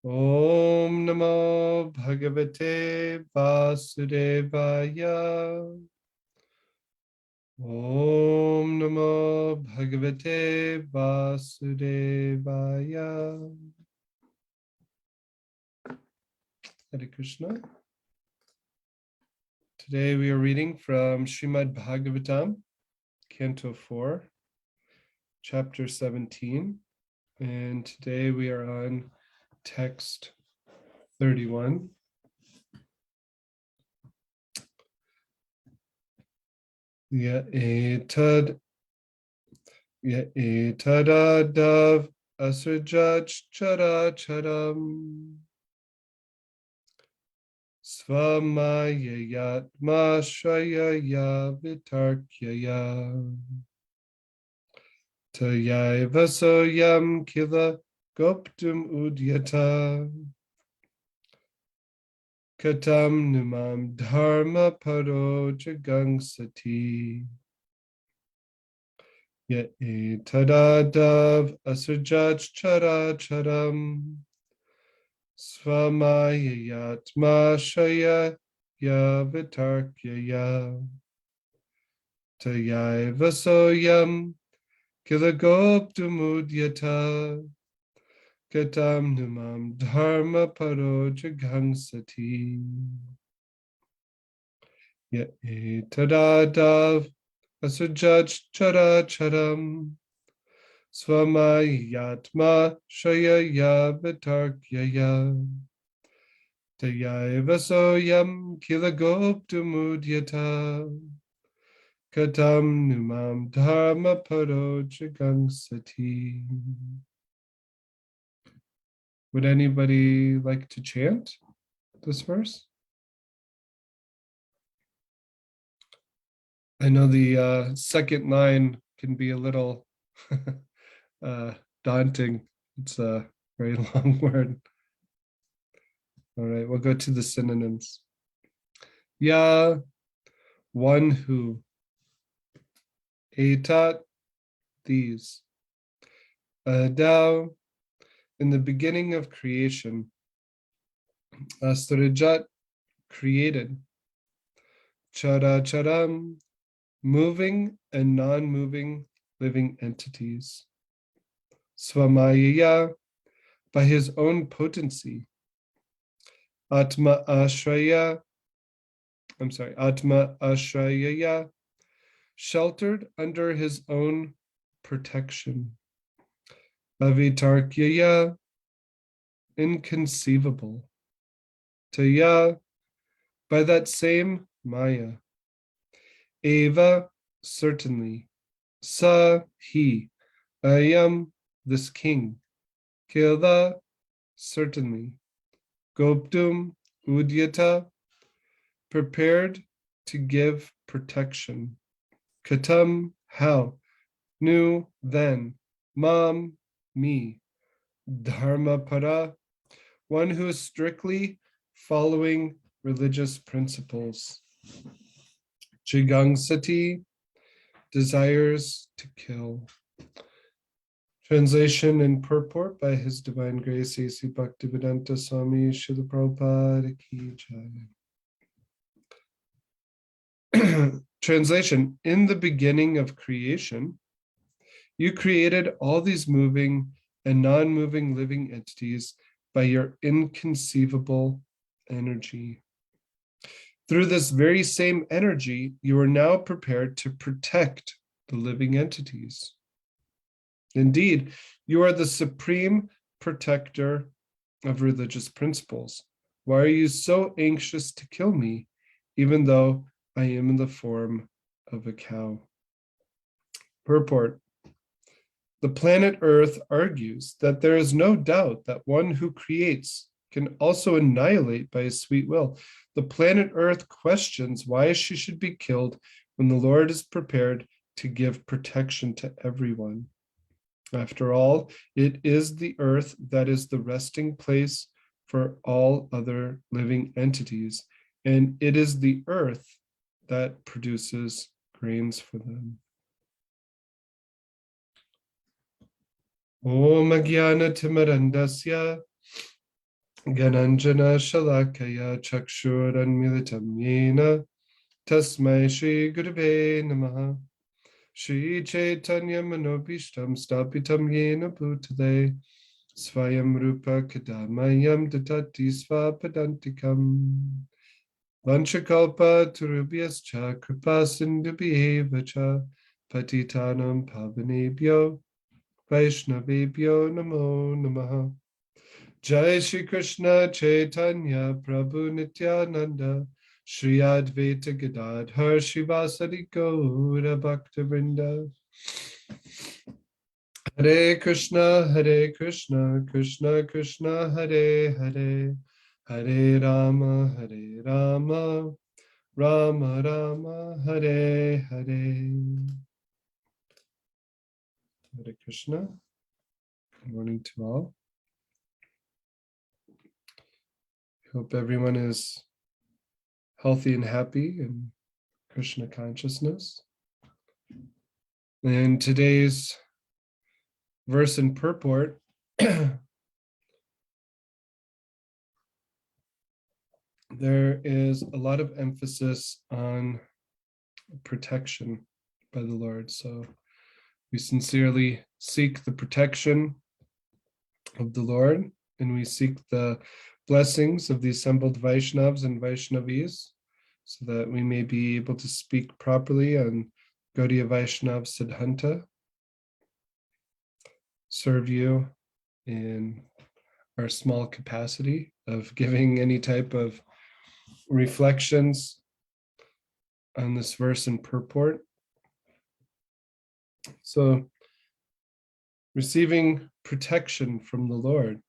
Om Namo Bhagavate Vasudevaya. Om Namo Bhagavate Vasudevaya. Hare Krishna. Today we are reading from Srimad Bhagavatam, Canto 4, Chapter 17. And today we are on text 31. Ya'etad Ya'etadadav asrajach characharam svamayayatma shrayaya vitarkyaya tayaivasoyam kila goptum udyata katam numam dharma paro jagangsati. Ya'etadadav asrajach characharam svamayayatma shaya yavitarkyaya tayaivasoyam kilagoptumudyata katam numam dharma paro jagangsati. Ya'etadadav asrajach characharam svamayatma shayaya vitarkyaya tayaivasoyam kilagoptumudyata katam numam dharma paro jagangsati. Would anybody like to chant this verse? I know the second line can be a little daunting. It's a very long word. All right, we'll go to the synonyms. Ya, one who. Etat, these. Adao, in the beginning of creation. Astarajat, created. Characharam, moving and non-moving living entities. Swamayaya, by his own potency. Atma Ashraya, Atma Ashrayaya, sheltered under his own protection. Avitarkyaya, inconceivable. Taya, by that same Maya. Eva, certainly. Sa, he. Ayam, this king. Kila, certainly. Goptum, udyata, prepared to give protection. Katam, how. Nu, then. Mam, me. Dharma para, one who is strictly following religious principles. Jigangsati, desires to kill. Translation and purport by His Divine Grace A.C. Bhaktivedanta Swami Srila Prabhupada Ki Jai. Translation: in the beginning of creation, you created all these moving and non-moving living entities by your inconceivable energy. Through this very same energy, you are now prepared to protect the living entities. Indeed, you are the supreme protector of religious principles. Why are you so anxious to kill me, even though I am in the form of a cow? Purport: the planet Earth argues that there is no doubt that one who creates can also annihilate by his sweet will. The planet Earth questions why she should be killed when the Lord is prepared to give protection to everyone. After all, it is the earth that is the resting place for all other living entities, and it is the earth that produces grains for them. Om Jnana Timirandasya Gananjana Shalakaya Chakshuranmilitam Yena Tasmai Shri Gurave Namaha Shri Chaitanya Manobishtam Stapitam Yena Bhutale Swayam Rupa Kadamayam Datati Svapadantikam Vanchakalpa Turubhyascha Kripa Sindhubhyeva Cha Patitanam Pavanebhyo Vaishnavebhyo Namo Namaha Jai Shri Krishna Chaitanya Prabhu Nityananda Shri Advaita Gadadhar Shivasari Gaura Bhaktivinoda Hare Krishna, Krishna Krishna, Hare Hare, Hare Rama, Rama Rama, Hare Hare. Hare Krishna. Good morning to all. Hope everyone is healthy and happy in Krishna consciousness. And today's verse and purport there is a lot of emphasis on protection by the Lord. So we sincerely seek the protection of the Lord, and we seek the blessings of the assembled Vaishnavas and Vaishnavis, so that we may be able to speak properly on Gaudiya Vaishnav Siddhanta, serve you in our small capacity of giving any type of reflections on this verse and purport. So, receiving protection from the Lord.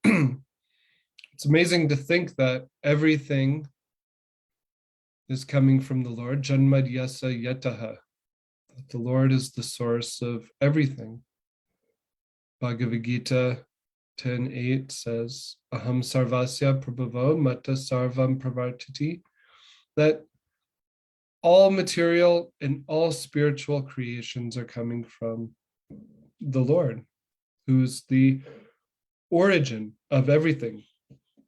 It's amazing to think that everything is coming from the Lord. Janmadyasa yataha. That the Lord is the source of everything. Bhagavad Gita 10:8 says, Aham sarvasya prabhavo mata sarvam pravartiti. That all material and all spiritual creations are coming from the Lord, who's the origin of everything.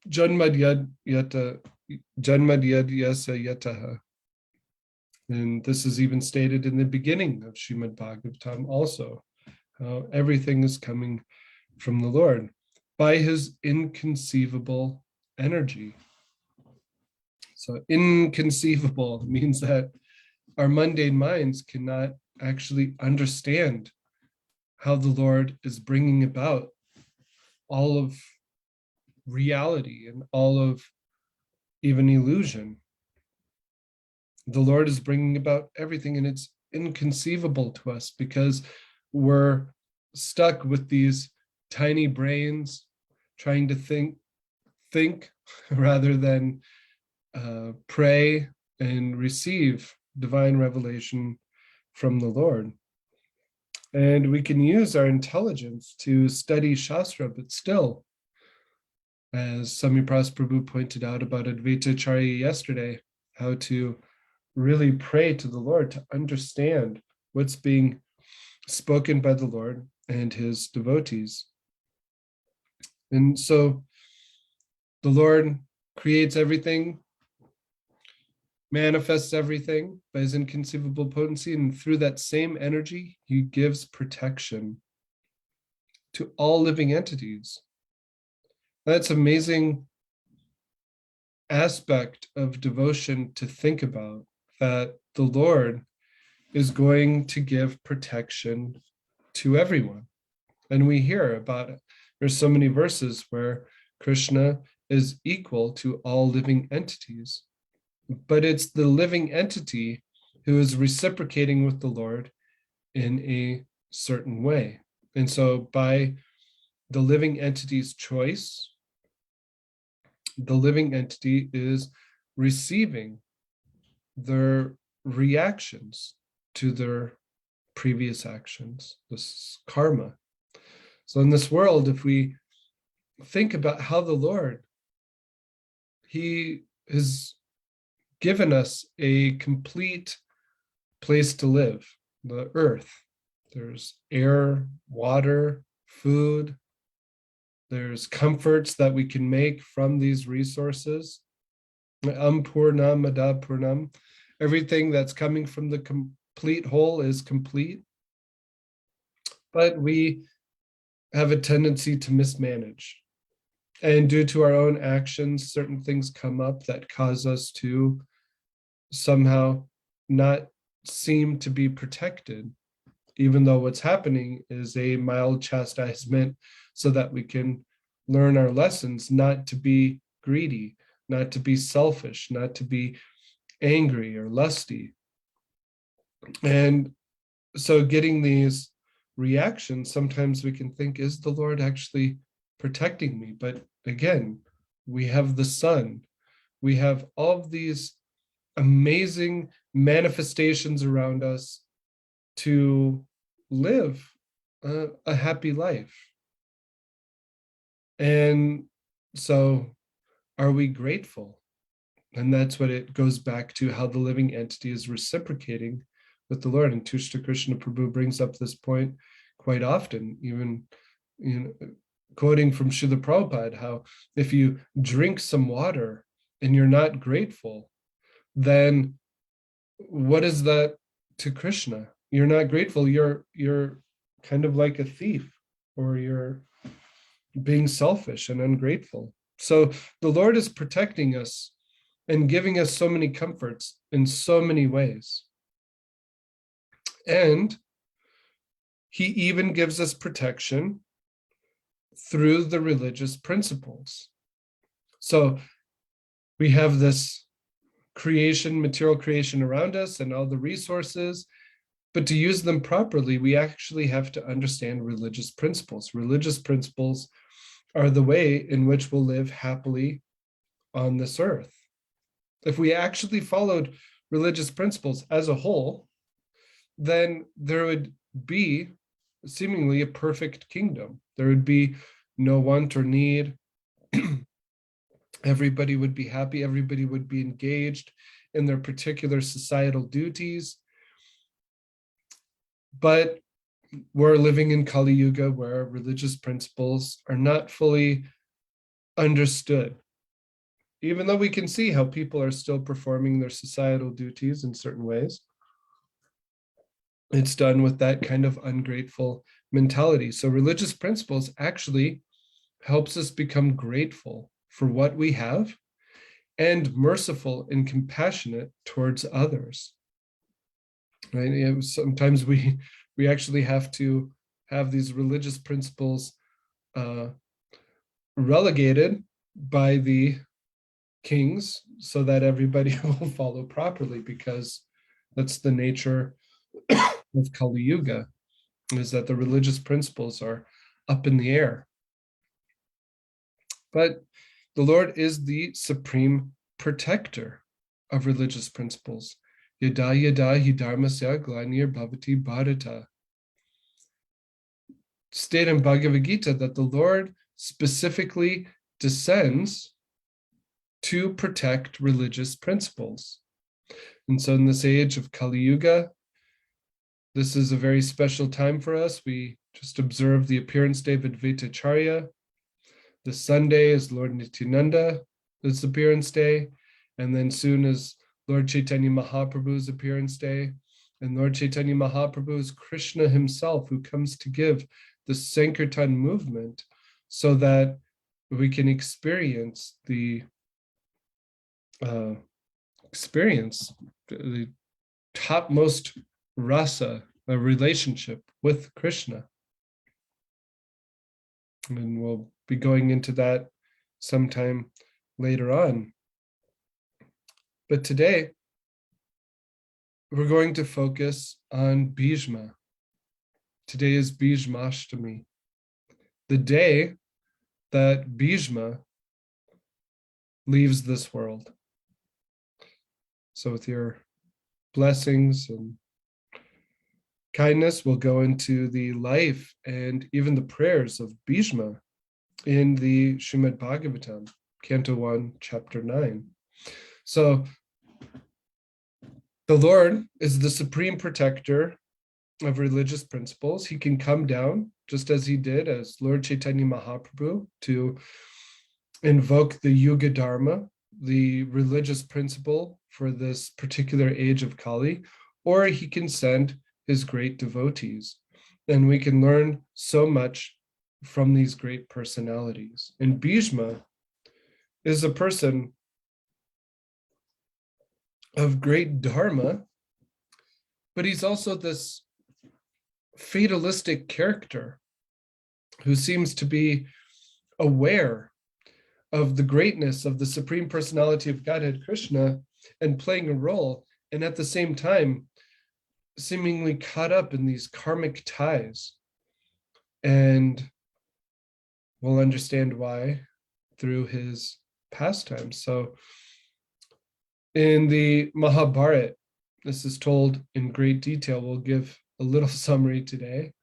Janmadyasa yataha. And this is even stated in the beginning of Srimad Bhagavatam also, how everything is coming from the Lord by his inconceivable energy. So inconceivable means that our mundane minds cannot actually understand how the Lord is bringing about all of reality and all of even illusion. The Lord is bringing about everything, and it's inconceivable to us because we're stuck with these tiny brains trying to think rather than pray and receive divine revelation from the Lord. And we can use our intelligence to study Shastra, but still, as Samipras Prabhu pointed out about Advaita Charya yesterday, how to really pray to the Lord to understand what's being spoken by the Lord and his devotees. And so the Lord creates everything, manifests everything by his inconceivable potency, and through that same energy, he gives protection to all living entities. That's amazing aspect of devotion to think about, that the Lord is going to give protection to everyone. And we hear about it. There's so many verses where Krishna is equal to all living entities, but it's the living entity who is reciprocating with the Lord in a certain way. And so by the living entity's choice, the living entity is receiving their reactions to their previous actions, this karma. So in this world, if we think about how the Lord, he has given us a complete place to live, the earth. There's air, water, food, There's comforts that we can make from these resources. Purnam Madad Purnam. Everything that's coming from the complete whole is complete. But we have a tendency to mismanage. And due to our own actions, certain things come up that cause us to somehow not seem to be protected, even though what's happening is a mild chastisement so that we can learn our lessons, not to be greedy, not to be selfish, not to be angry or lusty. And so getting these reactions, sometimes we can think, is the Lord actually protecting me? But again, we have the sun. We have all of these amazing manifestations around us to live a happy life. And so are we grateful? And that's what it goes back to, how the living entity is reciprocating with the Lord. And Tushta Krishna Prabhu brings up this point quite often, even quoting from Srila Prabhupada, how if you drink some water and you're not grateful, then what is that to Krishna? You're not grateful. You're kind of like a thief, or you're being selfish and ungrateful. So the Lord is protecting us and giving us so many comforts in so many ways. And he even gives us protection through the religious principles. So we have this creation, material creation around us and all the resources, but to use them properly, we actually have to understand religious principles. Religious principles are the way in which we'll live happily on this earth. If we actually followed religious principles as a whole, then there would be seemingly a perfect kingdom. There would be no want or need. Everybody would be happy. Everybody would be engaged in their particular societal duties. But we're living in Kali Yuga, where religious principles are not fully understood. Even though we can see how people are still performing their societal duties in certain ways, it's done with that kind of ungrateful mentality. So religious principles actually helps us become grateful for what we have and merciful and compassionate towards others. Right? Sometimes we actually have to have these religious principles relegated by the kings so that everybody will follow properly, because that's the nature of Kali Yuga, is that the religious principles are up in the air. But the Lord is the supreme protector of religious principles. Yada yada hi dharmasya glanir bhavati bharata. State in Bhagavad Gita that the Lord specifically descends to protect religious principles. And so in this age of Kali Yuga, this is a very special time for us. We just observed the appearance day of Advaitacharya. The Sunday is Lord Nityananda, his appearance day. And then soon is Lord Chaitanya Mahaprabhu's appearance day. And Lord Chaitanya Mahaprabhu is Krishna himself, who comes to give the Sankirtan movement so that we can experience the topmost rasa, a relationship with Krishna. And we'll be going into that sometime later on. But today, we're going to focus on Bhishma. Today is Bhishmashtami, the day that Bhishma leaves this world. So with your blessings and kindness, we'll go into the life and even the prayers of Bhishma in the Srimad Bhagavatam, Canto 1, Chapter 9. So the Lord is the supreme protector of religious principles. He can come down just as he did as Lord Chaitanya Mahaprabhu, to invoke the Yuga Dharma, the religious principle for this particular age of Kali, or he can send his great devotees. And we can learn so much from these great personalities. And Bhishma is a person of great dharma, but he's also this fatalistic character who seems to be aware of the greatness of the Supreme Personality of Godhead, Krishna, and playing a role, and at the same time, seemingly caught up in these karmic ties. And we'll understand why through his pastimes. So in the Mahabharata, this is told in great detail. We'll give a little summary today.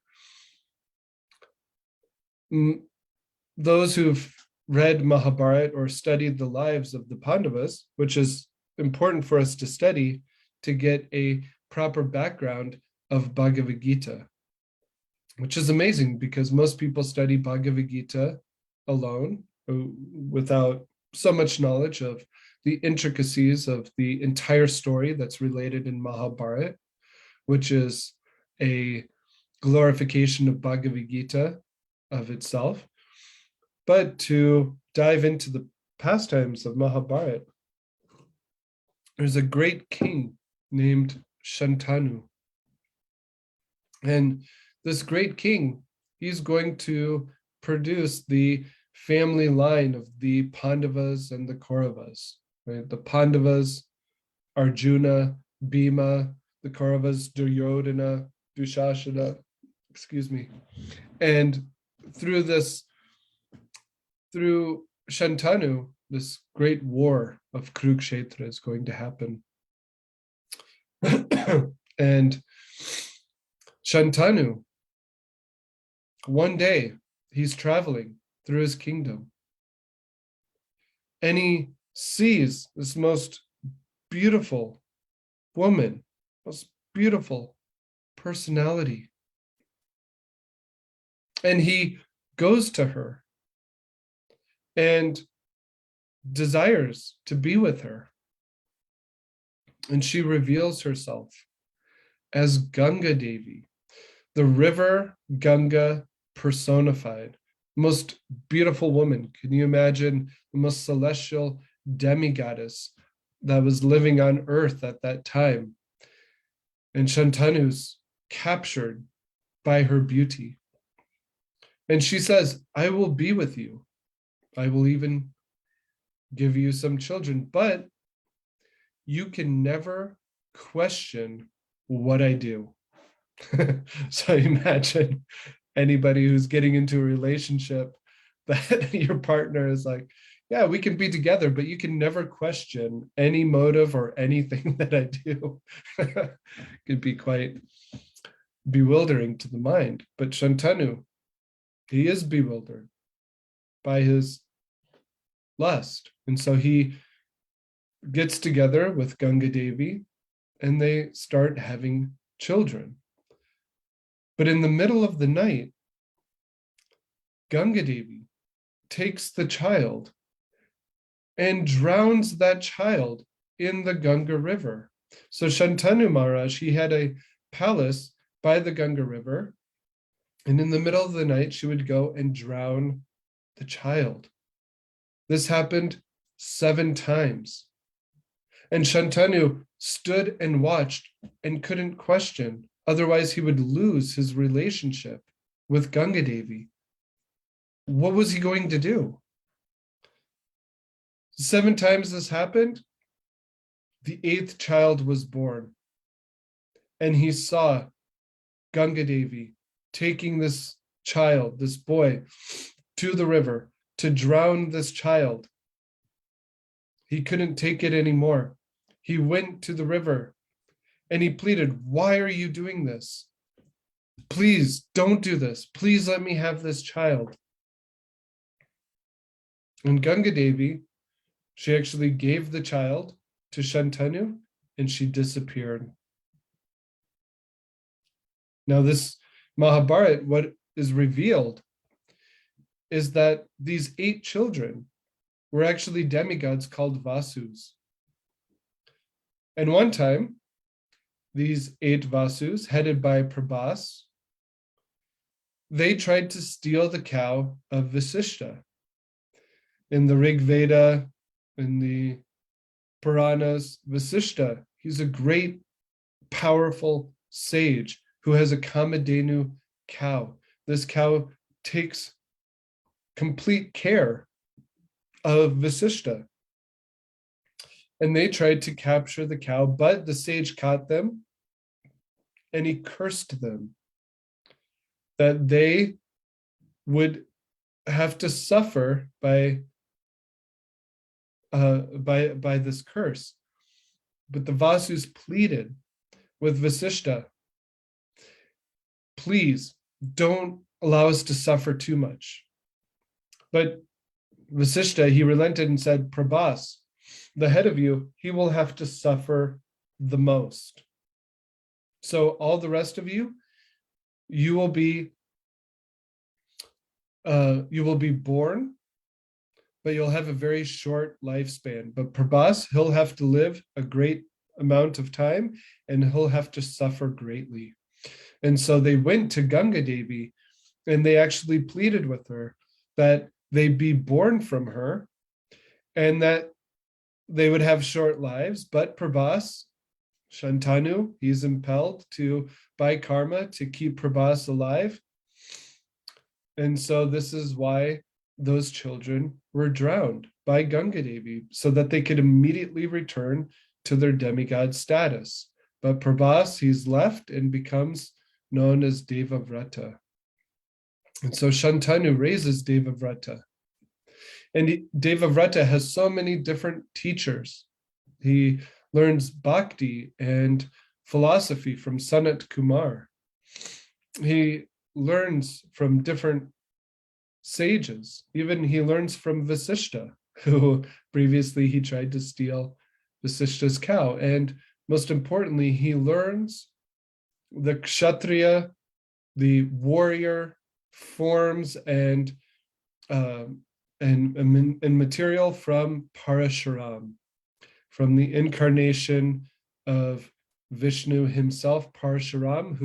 Those who've read Mahabharata or studied the lives of the Pandavas, which is important for us to study to get a proper background of Bhagavad Gita, which is amazing because most people study Bhagavad Gita alone without so much knowledge of the intricacies of the entire story that's related in Mahabharata, which is a glorification of Bhagavad Gita of itself. But to dive into the pastimes of Mahabharata, there's a great king named Shantanu. And this great king, he's going to produce the family line of the Pandavas and the Kauravas. Right? The Pandavas, Arjuna, Bhima, the Kauravas, Duryodhana, Dushashana, and through Shantanu, this great war of Kurukshetra is going to happen. And Shantanu, one day, he's traveling through his kingdom, and he sees this most beautiful woman, most beautiful personality. And he goes to her and desires to be with her. And she reveals herself as Ganga Devi, the river Ganga personified, most beautiful woman. Can you imagine the most celestial demigoddess that was living on earth at that time? And Shantanu's captured by her beauty. And she says, I will be with you. I will even give you some children, but you can never question what I do. So imagine anybody who's getting into a relationship that your partner is like, yeah, we can be together, but you can never question any motive or anything that I do. Could be quite bewildering to the mind. But Shantanu, he is bewildered by his lust. And so he gets together with Ganga Devi and they start having children. But in the middle of the night, Ganga Devi takes the child and drowns that child in the Ganga River. So Shantanu Maharaj, he had a palace by the Ganga River, and in the middle of the night, she would go and drown the child. This happened 7 times. And Shantanu stood and watched and couldn't question. Otherwise, he would lose his relationship with Ganga Devi. What was he going to do? 7 times this happened. The 8th child was born. And he saw Ganga Devi taking this child, this boy, to the river to drown this child. He couldn't take it anymore. He went to the river and he pleaded, why are you doing this? Please don't do this. Please let me have this child. And Ganga Devi, she actually gave the child to Shantanu and she disappeared. Now this Mahabharata, what is revealed is that these 8 children were actually demigods called Vasus. And one time, these 8 Vasus, headed by Prabhas, they tried to steal the cow of Vasishta. In the Rig Veda, in the Puranas, Vasishta, he's a great, powerful sage who has a Kamadhenu cow. This cow takes complete care of Vasishta. And they tried to capture the cow, but the sage caught them and he cursed them that they would have to suffer by this curse. But the Vasus pleaded with Vasishta, please don't allow us to suffer too much. But Vasishta, he relented and said, Prabhas, the head of you, he will have to suffer the most. So all the rest of you, you will be born, but you'll have a very short lifespan. But Prabhas, he'll have to live a great amount of time and he'll have to suffer greatly. And so they went to Ganga Devi and they actually pleaded with her that they be born from her and that they would have short lives. But Prabhas, Shantanu, he's impelled by karma to keep Prabhas alive. And so this is why those children were drowned by Ganga Devi, so that they could immediately return to their demigod status. But Prabhas, he's left and becomes known as Devavrata. And so Shantanu raises Devavrata. And Devavrata has so many different teachers. He learns bhakti and philosophy from Sanat Kumar. He learns from different sages. Even he learns from Vasishta, who previously he tried to steal Vasishta's cow. And most importantly, he learns the kshatriya, the warrior forms and material from Parashuram, from the incarnation of Vishnu himself, Parashuram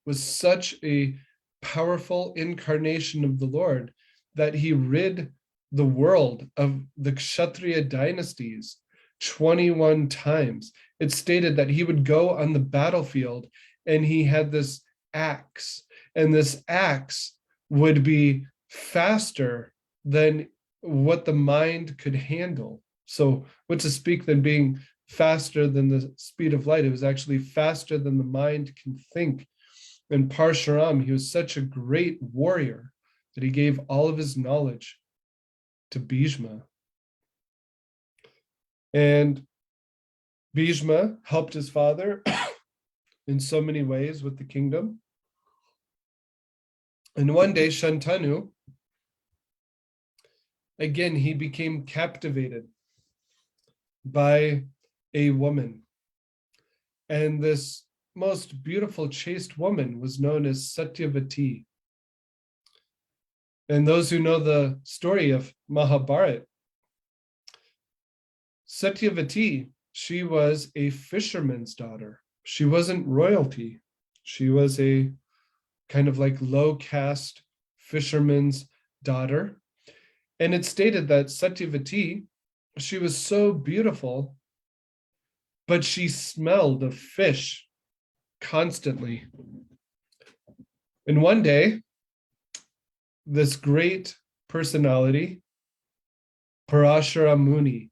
was such a powerful incarnation of the Lord that he rid the world of the Kshatriya dynasties 21 times. It's stated that he would go on the battlefield and he had this axe, and this axe would be faster than what the mind could handle. So what to speak than being faster than the speed of light, it was actually faster than the mind can think. And Parshuram, he was such a great warrior that he gave all of his knowledge to Bhishma. And Bhishma helped his father in so many ways with the kingdom. And one day, Shantanu, again, he became captivated by a woman. And this most beautiful, chaste woman was known as Satyavati. And those who know the story of Mahabharata, Satyavati, she was a fisherman's daughter. She wasn't royalty. She was a kind of like low caste fisherman's daughter. And it stated that Satyavati, she was so beautiful, but she smelled of fish constantly. And one day, this great personality, Parashara Muni,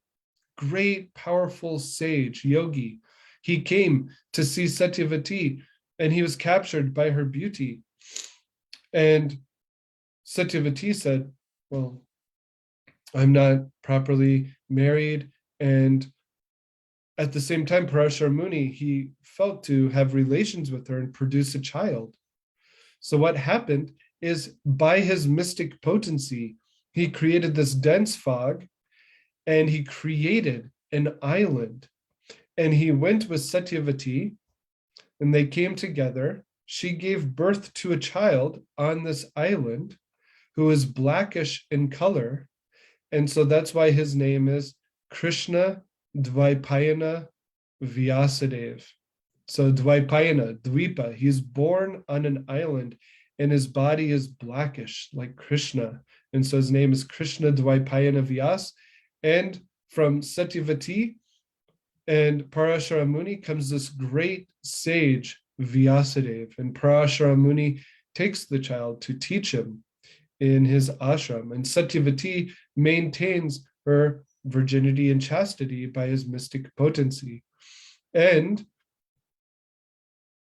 great, powerful sage, yogi, he came to see Satyavati and he was captured by her beauty. And Satyavati said, well, I'm not properly married. And at the same time, Parashara Muni, he felt to have relations with her and produce a child. So what happened is, by his mystic potency, he created this dense fog and he created an island. And he went with Satyavati and they came together she gave birth to a child on this island who is blackish in color. And so that's why his name is Krishna Dvaipayana Vyasadeva. So Dvaipayana, Dvipa, he's born on an island and his body is blackish like Krishna. And so his name is Krishna Dvaipayana Vyas. And from Satyavati and Parashara Muni comes this great sage, Vyasadeva. And Parashara Muni takes the child to teach him in his ashram. And Satyavati maintains her virginity and chastity by his mystic potency. And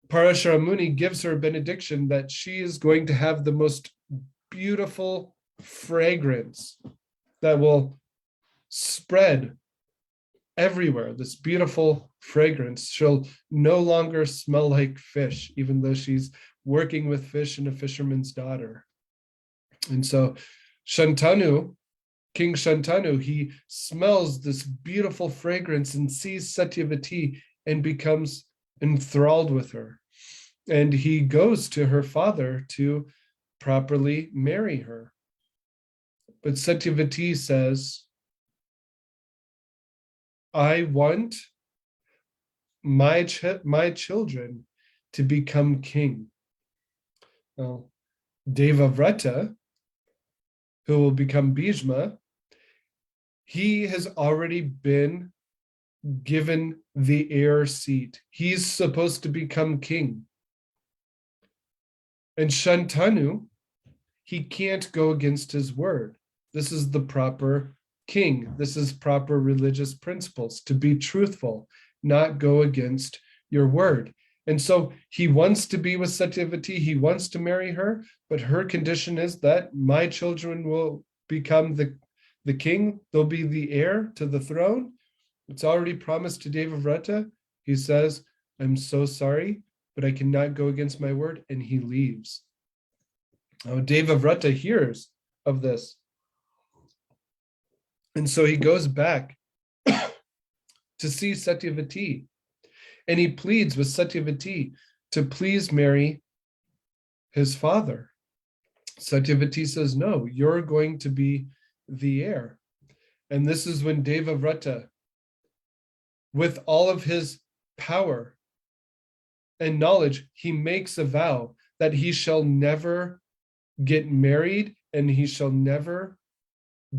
Parashara Muni gives her a benediction that she is going to have the most beautiful fragrance that will spread everywhere. This beautiful fragrance. She'll no longer smell like fish, even though she's working with fish and a fisherman's daughter. And so Shantanu, King Shantanu, he smells this beautiful fragrance and sees Satyavati and becomes enthralled with her. And he goes to her father to properly marry her. But Satyavati says, I want my children to become king. Well, Devavrata, who will become Bhishma, he has already been given the heir seat. He's supposed to become king. And Shantanu, he can't go against his word. This is the proper king. This is proper religious principles, to be truthful, not go against your word. And so he wants to be with Satyavati, he wants to marry her, but her condition is that my children will become the king, they'll be the heir to the throne. It's already promised to Devavrata. He says, I'm so sorry, but I cannot go against my word, and he leaves. Now, Devavrata hears of this. And so he goes back to see Satyavati, and he pleads with Satyavati to please marry his father. Satyavati says, no, you're going to be the heir. And this is when Devavrata, with all of his power and knowledge, he makes a vow that he shall never get married and he shall never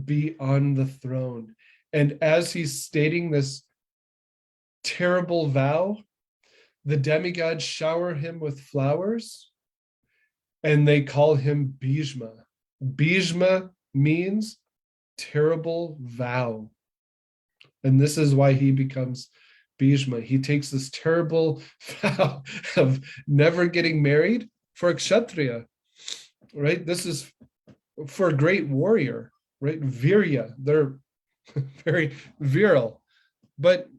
be on the throne. And as he's stating this terrible vow, the demigods shower him with flowers and they call him Bhishma. Bhishma means terrible vow. And this is why he becomes Bhishma. He takes this terrible vow of never getting married for a Kshatriya, right? This is for a great warrior, right? Virya, they're very virile. But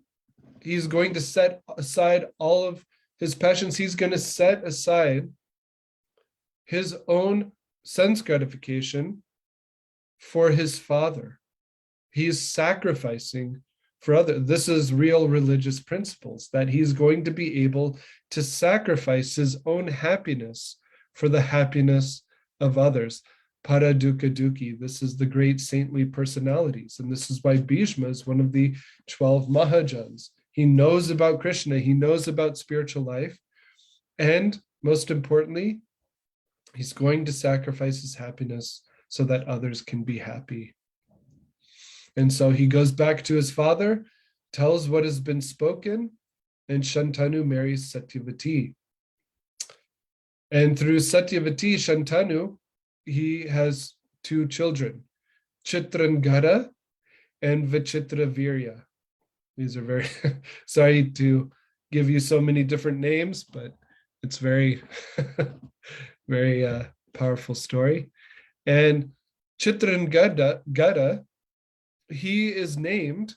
he's going to set aside all of his passions. He's going to set aside his own sense gratification for his father. He's sacrificing for others. This is real religious principles, that he's going to be able to sacrifice his own happiness for the happiness of others. Paradukkha Dukhi, this is the great saintly personalities. And this is why Bhishma is one of the 12 Mahajans. He knows about Krishna, he knows about spiritual life. And most importantly, he's going to sacrifice his happiness so that others can be happy. And so he goes back to his father, tells what has been spoken, and Shantanu marries Satyavati. And through Satyavati, Shantanu, he has two children, Chitrangada and Vichitravirya. These are very, sorry to give you so many different names, but it's very, very powerful story. And Chitrangada, he is named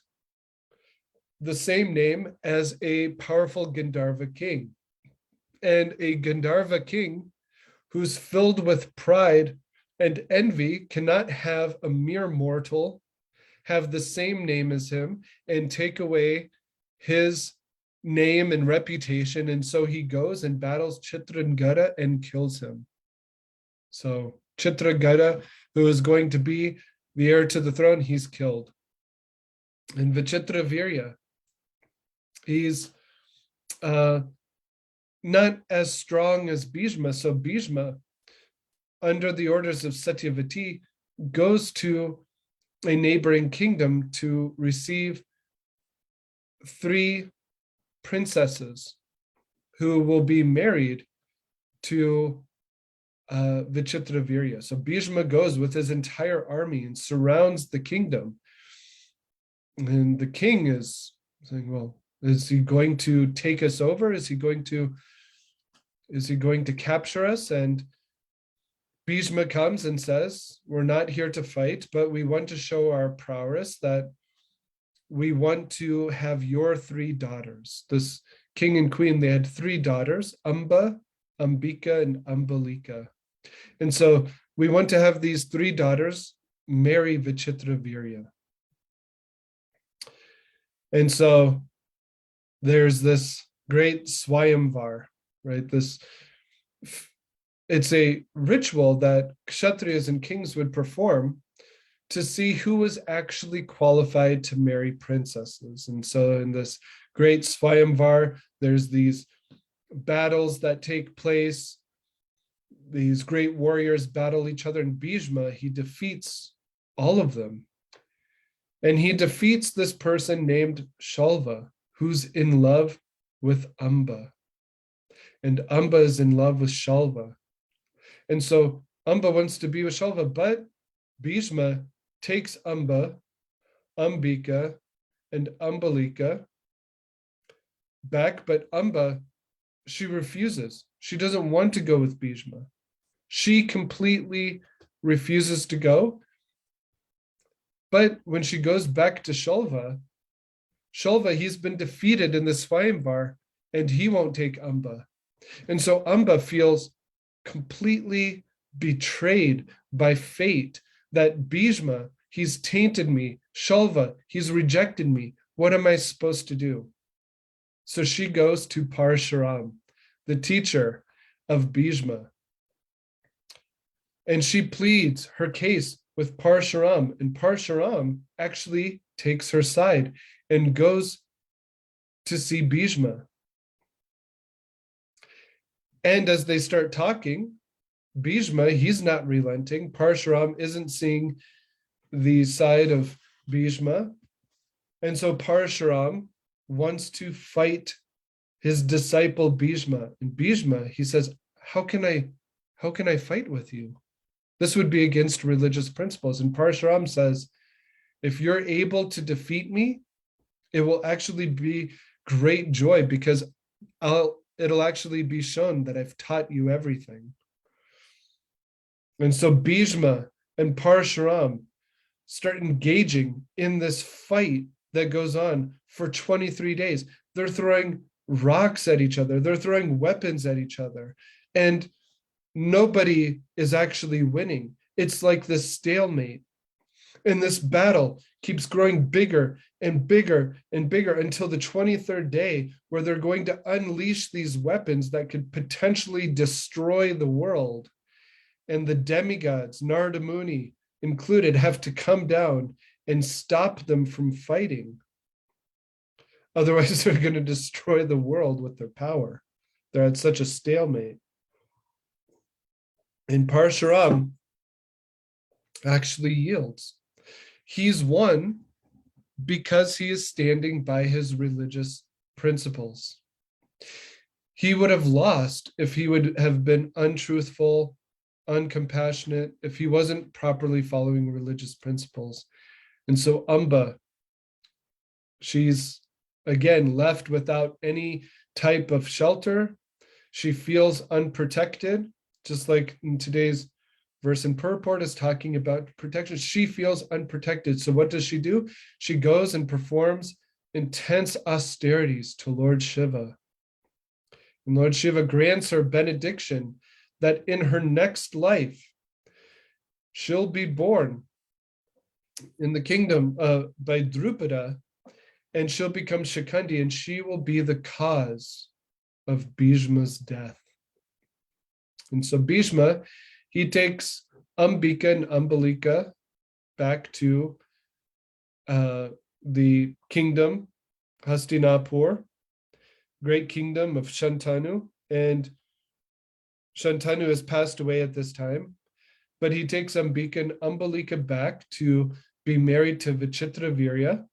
the same name as a powerful Gandharva king. And a Gandharva king who's filled with pride and envy cannot have a mere mortal have the same name as him and take away his name and reputation. And so he goes and battles Chitrangada and kills him. So Chitrangada, who is going to be the heir to the throne, he's killed. And Vichitravirya, he's not as strong as Bhishma. So Bhishma, under the orders of Satyavati, goes to a neighboring kingdom to receive 3 princesses who will be married to Vichitravirya. So Bhishma goes with his entire army and surrounds the kingdom. And the king is saying, well, is he going to take us over? Is he going to capture us? And Bhishma comes and says, we're not here to fight, but we want to show our prowess, that we want to have your 3 daughters. This king and queen, they had 3 daughters, Amba, Ambika, and Ambalika. And so we want to have these 3 daughters marry Vichitravirya. And so there's this great Swayamvar, right? It's a ritual that kshatriyas and kings would perform to see who was actually qualified to marry princesses. And so in this great Swayamvar, there's these battles that take place. These great warriors battle each other, and Bhishma, he defeats all of them. And he defeats this person named Shalva, who's in love with Amba. And Amba is in love with Shalva. And so Amba wants to be with Shalva, but Bhishma takes Amba, Ambika, and Ambalika back, but Amba, she refuses. She doesn't want to go with Bhishma. She completely refuses to go. But when she goes back to Shalva, he's been defeated in the Swayamvar, and he won't take Amba. And so Amba feels completely betrayed by fate, that Bhishma, he's tainted me. Shalva, he's rejected me. What am I supposed to do? So she goes to Parshuram, the teacher of Bhishma, and she pleads her case with Parshuram, and Parshuram actually takes her side and goes to see Bhishma. And as they start talking, Bhishma, he's not relenting. Parshuram isn't seeing the side of Bhishma. And so Parshuram wants to fight his disciple Bhishma. And Bhishma, he says, how can I fight with you? This would be against religious principles. And Parshuram says, if you're able to defeat me, it will actually be great joy, because it'll actually be shown that I've taught you everything. And so Bhishma and Parshuram start engaging in this fight that goes on for 23 days. They're throwing rocks at each other. They're throwing weapons at each other. And nobody is actually winning. It's like this stalemate. And this battle keeps growing bigger and bigger and bigger until the 23rd day, where they're going to unleash these weapons that could potentially destroy the world. And the demigods, Narada Muni included, have to come down and stop them from fighting. Otherwise, they're going to destroy the world with their power. They're at such a stalemate. And Parshuram actually yields. He's won because he is standing by his religious principles. He would have lost if he would have been untruthful, uncompassionate, if he wasn't properly following religious principles. And so Amba, she's again left without any type of shelter. She feels unprotected, just like in today's verse in purport is talking about protection. She feels unprotected. So what does she do? She goes and performs intense austerities to Lord Shiva. And Lord Shiva grants her benediction that in her next life, she'll be born in the kingdom by Drupada, and she'll become Shikandi, and she will be the cause of Bhishma's death. And so Bhishma, he takes Ambika and Ambalika back to the kingdom, Hastinapur, great kingdom of Shantanu. And Shantanu has passed away at this time, but he takes Ambika and Ambalika back to be married to Vichitravirya.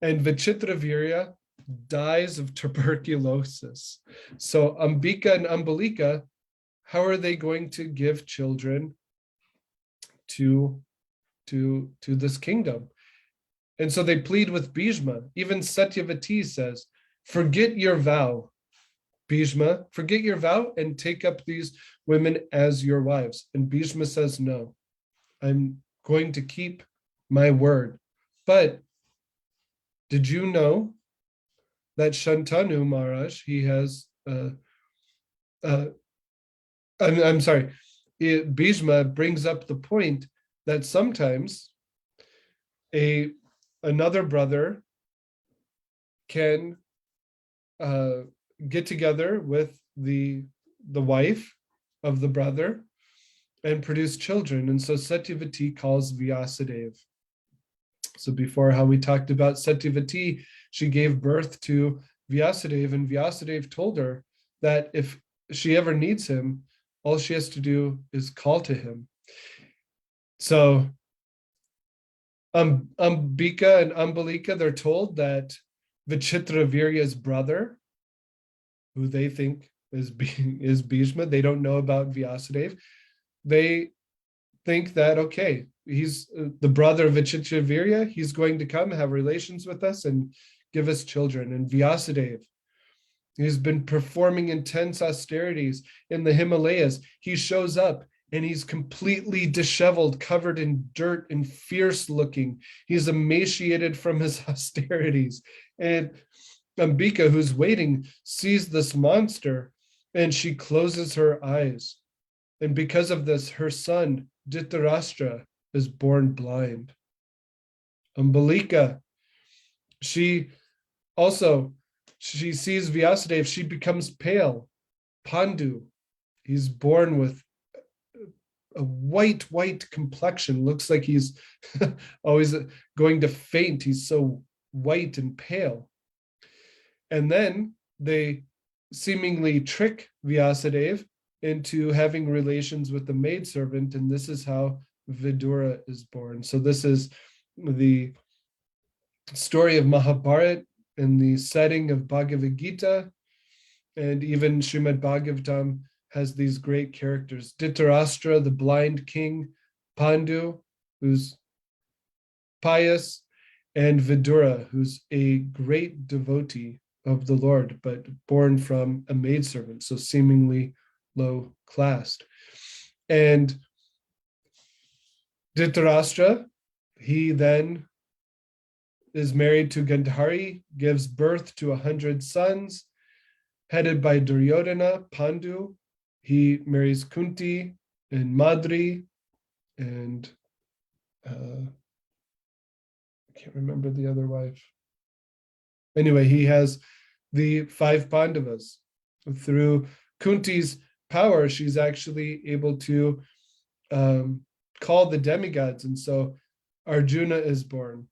And Vichitravirya dies of tuberculosis. So Ambika and Ambalika, how are they going to give children to this kingdom? And so they plead with Bhishma. Even Satyavati says, forget your vow, Bhishma, forget your vow and take up these women as your wives. And Bhishma says, no, I'm going to keep my word. But did you know that Shantanu Maharaj, he has, I'm sorry, Bhishma brings up the point that sometimes another brother can get together with the wife of the brother and produce children. And so Satyavati calls Vyasadeva. So before, how we talked about Satyavati, she gave birth to Vyasadeva, and Vyasadeva told her that if she ever needs him, all she has to do is call to him. So Ambika and Ambalika, they're told that Vichitravirya's brother, who they think is Bhishma, they don't know about Vyasadeva. They think that, okay, he's the brother of Vichitravirya, he's going to come have relations with us and give us children. And Vyasadeva, he's been performing intense austerities in the Himalayas. He shows up and he's completely disheveled, covered in dirt and fierce looking. He's emaciated from his austerities. And Ambika, who's waiting, sees this monster and she closes her eyes. And because of this, her son, Dhritarashtra, is born blind. Ambalika, she sees Vyasadeva, she becomes pale. Pandu, he's born with a white complexion, looks like he's always going to faint. He's so white and pale. And then they seemingly trick Vyasadeva into having relations with the maidservant, and this is how Vidura is born. So this is the story of Mahabharata in the setting of Bhagavad Gita, and even Srimad Bhagavatam has these great characters. Dhritarashtra, the blind king, Pandu, who's pious, and Vidura, who's a great devotee of the Lord, but born from a maidservant, so seemingly low class. And Dhritarashtra, he then is married to Gandhari, gives birth to 100 sons, headed by Duryodhana, Pandu. He marries Kunti and Madri, and I can't remember the other wife. Anyway, he has the 5 Pandavas. Through Kunti's power, she's actually able to call the demigods. And so Arjuna is born,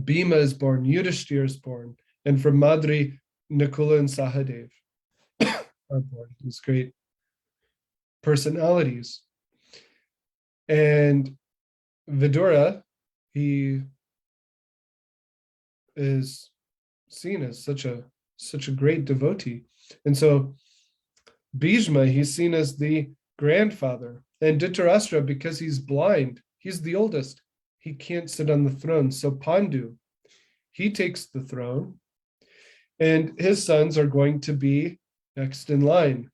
Bhima is born, Yudhishthira is born, and from Madri, Nakula and Sahadev are born. These great personalities. And Vidura, he is seen as such a great devotee. And so Bhishma, he's seen as the grandfather. And Dhritarashtra, because he's blind, he's the oldest. He can't sit on the throne. So Pandu, he takes the throne, and his sons are going to be next in line.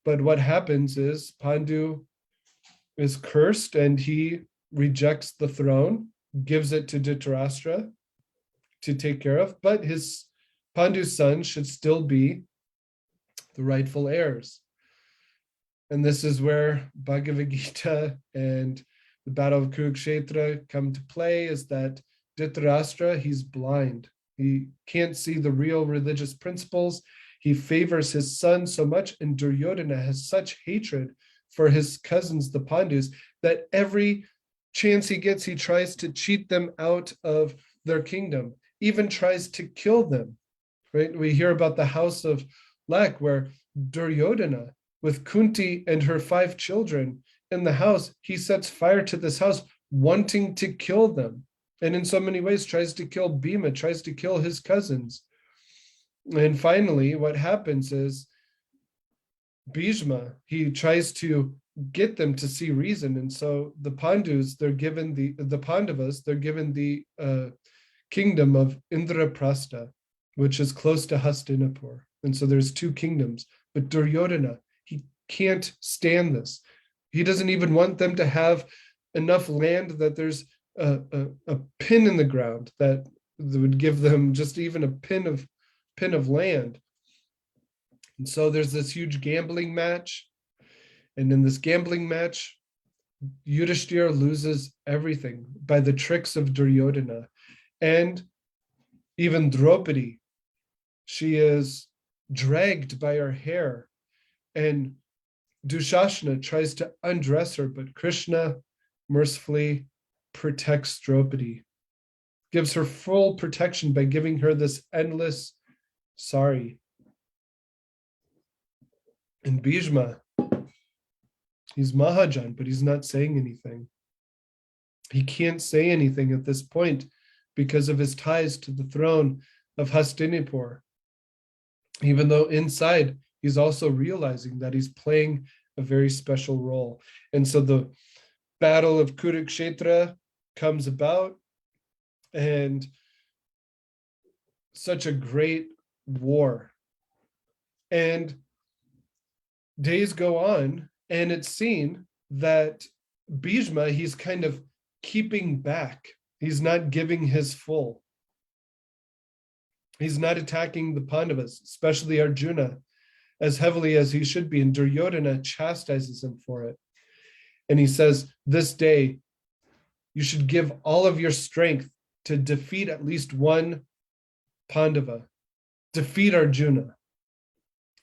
But what happens is Pandu is cursed and he rejects the throne, gives it to Dhritarashtra to take care of, but his Pandu's son should still be the rightful heirs. And this is where Bhagavad Gita and the Battle of Kurukshetra come to play, is that Dhritarashtra, he's blind. He can't see the real religious principles. He favors his son so much, and Duryodhana has such hatred for his cousins, the Pandus, that every chance he gets, he tries to cheat them out of their kingdom, even tries to kill them, right? We hear about the house of Lek, where Duryodhana, with Kunti and her 5 children in the house, he sets fire to this house, wanting to kill them. And in so many ways tries to kill Bhima, tries to kill his cousins. And finally, what happens is Bhishma, he tries to get them to see reason. And so the Pandus, they're given the Pandavas, they're given the kingdom of Indraprastha, which is close to Hastinapur. And so there's 2 kingdoms. But Duryodhana, he can't stand this. He doesn't even want them to have enough land that there's a pin in the ground that would give them just even a pin of land. And so there's this huge gambling match. And in this gambling match, Yudhishthira loses everything by the tricks of Duryodhana. And even Draupadi, she is dragged by her hair. And Dushashna tries to undress her, but Krishna mercifully protects Draupadi, gives her full protection by giving her this endless sari. And Bhishma, he's Mahajan, but he's not saying anything. He can't say anything at this point because of his ties to the throne of Hastinapur, even though inside he's also realizing that he's playing a very special role. And so the battle of Kurukshetra comes about, and such a great war. And days go on, and it's seen that Bhishma, he's kind of keeping back. He's not giving his full. He's not attacking the Pandavas, especially Arjuna, as heavily as he should be. And Duryodhana chastises him for it. And he says, this day, you should give all of your strength to defeat at least one Pandava, defeat Arjuna.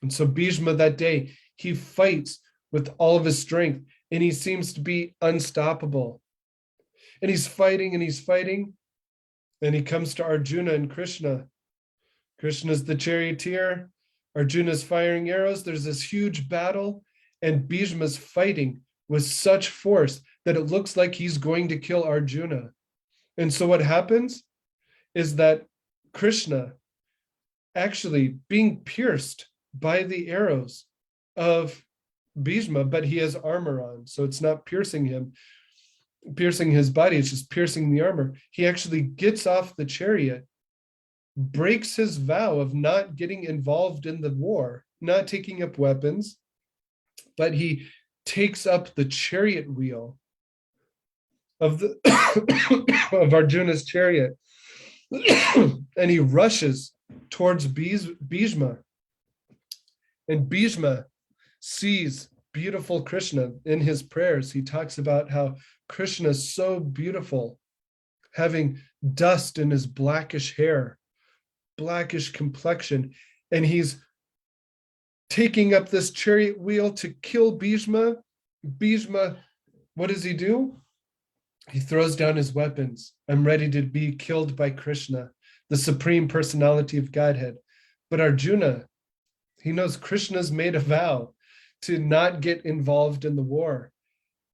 And so Bhishma that day, he fights with all of his strength, and he seems to be unstoppable. And he's fighting, and he comes to Arjuna and Krishna. Krishna's the charioteer, Arjuna's firing arrows. There's this huge battle, and Bhishma's fighting with such force that it looks like he's going to kill Arjuna. And so what happens is that Krishna, actually being pierced by the arrows of Bhishma, but he has armor on, so it's not piercing him, piercing his body, it's just piercing the armor. He actually gets off the chariot, breaks his vow of not getting involved in the war, not taking up weapons, but he takes up the chariot wheel of the of Arjuna's chariot, and he rushes towards Bhishma. And Bhishma sees beautiful Krishna in his prayers. He talks about how Krishna is so beautiful, having dust in his blackish hair, blackish complexion, and he's taking up this chariot wheel to kill Bhishma. Bhishma, what does he do? He throws down his weapons. I'm ready to be killed by Krishna, the supreme personality of Godhead. But Arjuna, he knows Krishna's made a vow to not get involved in the war,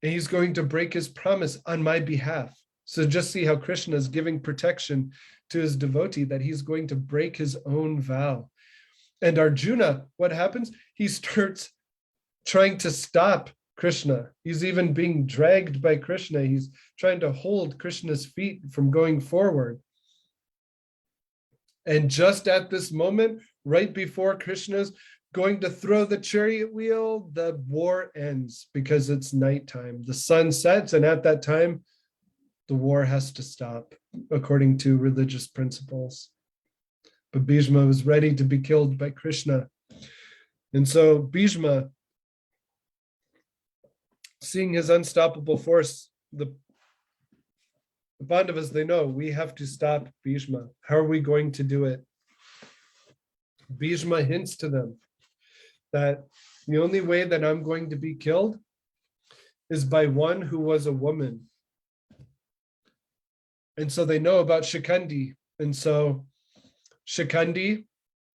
and he's going to break his promise on my behalf. So just see how Krishna is giving protection to his devotee, that he's going to break his own vow. And Arjuna, what happens? He starts trying to stop Krishna. He's even being dragged by Krishna. He's trying to hold Krishna's feet from going forward. And just at this moment, right before Krishna's going to throw the chariot wheel, the war ends because it's nighttime. The sun sets, and at that time, the war has to stop according to religious principles. But Bhishma was ready to be killed by Krishna. And so Bhishma, seeing his unstoppable force, the The Pandavas, they know we have to stop Bhishma. How are we going to do it? Bhishma hints to them that the only way that I'm going to be killed is by one who was a woman. And so they know about Shikandi. And so Shikandi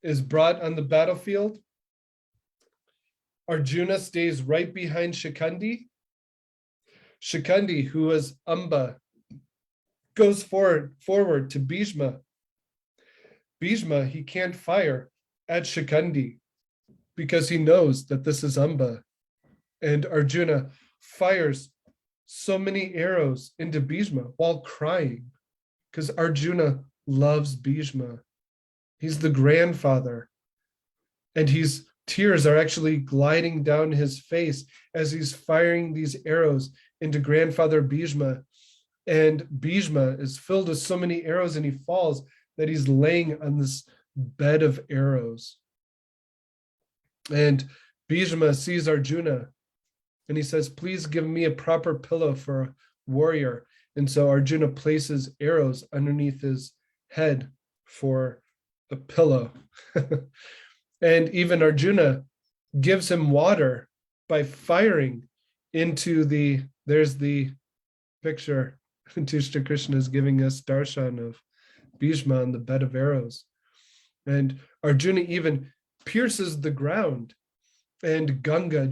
is brought on the battlefield. Arjuna stays right behind Shikandi. Shikandi, who was Amba, goes forward to Bhishma. Bhishma, he can't fire at Shikandi because he knows that this is Amba. And Arjuna fires so many arrows into Bhishma while crying because Arjuna loves Bhishma. He's the grandfather. And tears are actually gliding down his face as he's firing these arrows into grandfather Bhishma. And Bhishma is filled with so many arrows and he falls that he's laying on this bed of arrows. And Bhishma sees Arjuna and he says, please give me a proper pillow for a warrior. And so Arjuna places arrows underneath his head for a pillow. And even Arjuna gives him water by firing into there's the picture. Tushta Krishna is giving us darshan of Bhishma on the bed of arrows. And Arjuna even pierces the ground, and Ganga,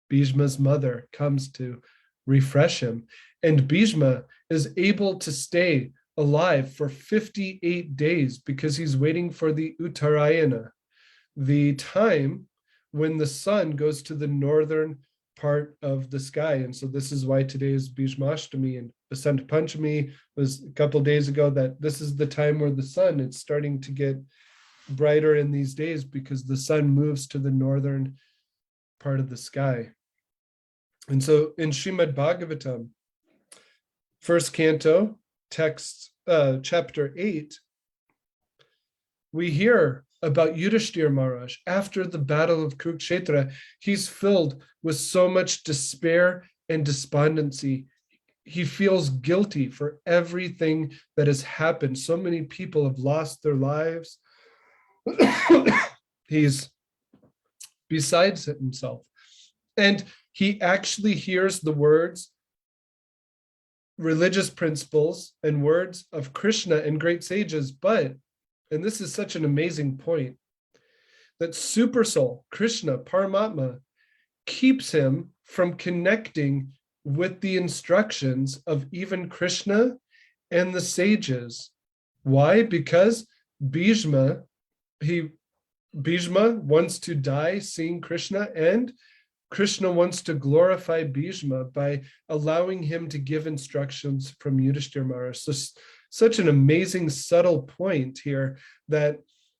Bhishma's mother, comes to refresh him. And Bhishma is able to stay alive for 58 days because he's waiting for the Uttarayana, the time when the sun goes to the northern part of the sky. And so this is why today is Bhishmashtami, and Basant Panchami was a couple of days ago, that this is the time where the sun is starting to get brighter in these days because the sun moves to the northern part of the sky. And so in Srimad Bhagavatam, first canto, text, chapter 8, we hear about Yudhishthira Maharaj. After the battle of Kurukshetra, he's filled with so much despair and despondency. He feels guilty for everything that has happened. So many people have lost their lives. He's besides himself. And he actually hears the words, religious principles and words of Krishna and great sages, but, and this is such an amazing point, that Supersoul, Krishna, Paramatma, keeps him from connecting with the instructions of even Krishna and the sages. Why? Because Bhishma wants to die seeing Krishna, and Krishna wants to glorify Bhishma by allowing him to give instructions from Yudhishthira Maharaj. So such an amazing, subtle point here, that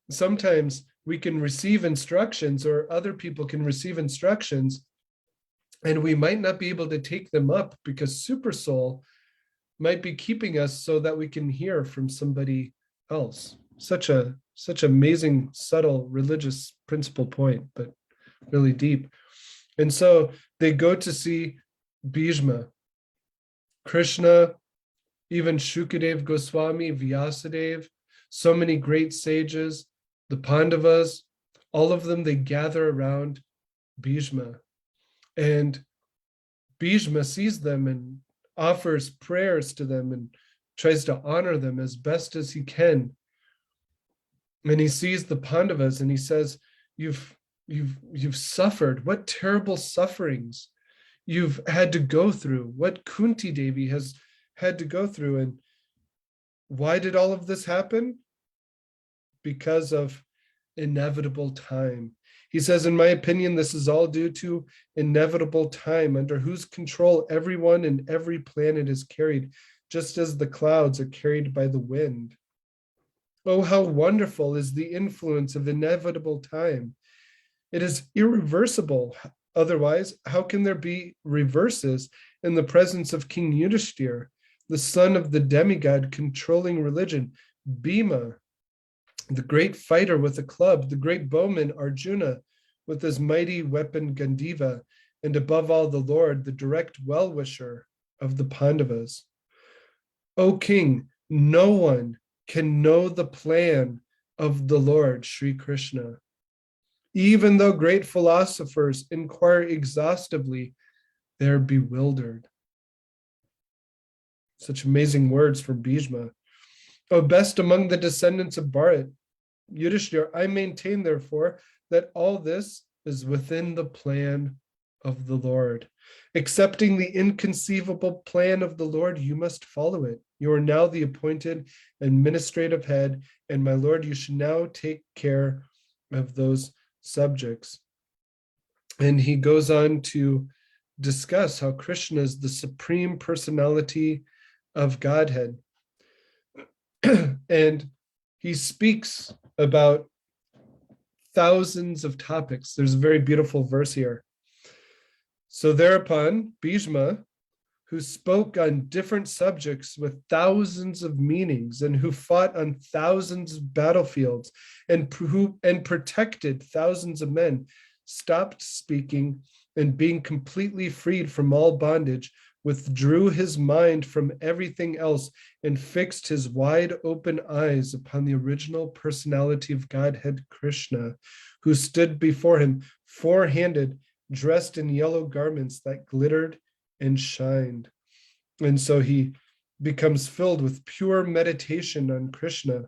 sometimes we can receive instructions, or other people can receive instructions, and we might not be able to take them up because Supersoul might be keeping us so that we can hear from somebody else. Such amazing, subtle religious principle point, but really deep. And so they go to see Bhishma, Krishna, even Shukadev Goswami, Vyasadeva, so many great sages, the Pandavas, all of them, they gather around Bhishma. And Bhishma sees them and offers prayers to them and tries to honor them as best as he can. And he sees the Pandavas and he says, you've suffered. What terrible sufferings you've had to go through. What Kunti Devi has had to go through. And why did all of this happen? Because of inevitable time. He says, in my opinion, this is all due to inevitable time, under whose control everyone and every planet is carried, just as the clouds are carried by the wind. Oh, how wonderful is the influence of inevitable time. It is irreversible. Otherwise, how can there be reverses in the presence of King Yudhishthira, the son of the demigod controlling religion, Bhima, the great fighter with a club, the great bowman Arjuna with his mighty weapon Gandiva, and above all the Lord, the direct well-wisher of the Pandavas. O king, no one can know the plan of the Lord Sri Krishna. Even though great philosophers inquire exhaustively, they're bewildered. Such amazing words from Bhishma. O best among the descendants of Bharat, Yudhishthira, I maintain, therefore, that all this is within the plan of the Lord. Accepting the inconceivable plan of the Lord, you must follow it. You are now the appointed administrative head, and my Lord, you should now take care of those subjects. And he goes on to discuss how Krishna is the supreme personality of Godhead. And he speaks about thousands of topics. There's a very beautiful verse here. So thereupon, Bhishma, who spoke on different subjects with thousands of meanings and who fought on thousands of battlefields and protected thousands of men, stopped speaking and being completely freed from all bondage, withdrew his mind from everything else and fixed his wide open eyes upon the original personality of Godhead Krishna, who stood before him four-handed, dressed in yellow garments that glittered and shined. And so he becomes filled with pure meditation on Krishna.